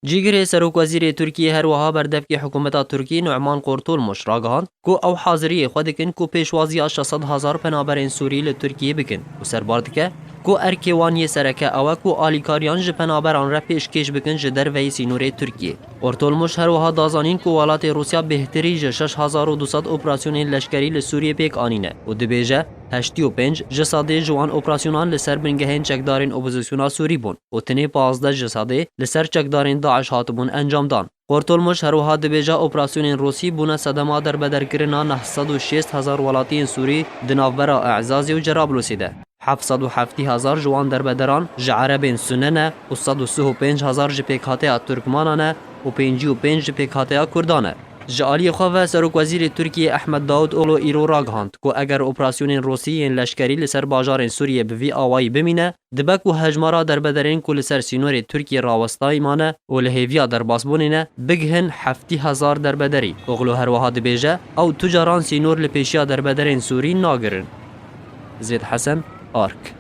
جیگری سروک وزیر ترکیه هر وها بردفکی حکومت ترکی نعمان قرتولمش راگهاند کو او حاضری خود کن کو پیشوازی 600,000 پنابرین سوری لترکیه بکن و سرباردکه کو ارکیوانی سرکه او کو آلیکاریان ج پنابران را پیشکش بکن ج در وی سینور ترکیه. قرتولمش هر وها دازانین کو ولات روسیا بهتری ج 6200 اپراسیون لشکری لسوریه پیک آنینه و دبیجه 85 جساده جوان اپراسیونان لسر بنگهین چکدارین اپوزیسیونا سوری بون و تنی 15 جساده لسر چکدارین داعش هاتبون انجام دان. قرتولمش هر وها دبیجه اپراسیون روسی بونه صدما در بدرکرنا 906,000 ولاتین سوری دناوبرا اعزازی و جرابلوسی ده. 770,000 جوان در بدران جعربین سننه و 135,000 جپیکاته ترکمانانه و 55 جپیکاته کردانه. جالی خواه سروک وزیر ترکیه احمد داود اولو ایرو راگهاند که اگر اپراسیون روسی لشکری لسر باجار سوریه بوی آوائی بمینه دبک و هجمارا در بدرین که لسر سینور ترکیه راوستای مانه و لحیویا در باسبونینه بگهن 70,000 در بدری اغلو هر وها دبیجه او تجاران سینور لپیشیا در بدرین سوری ناگرن. زید حسن آرک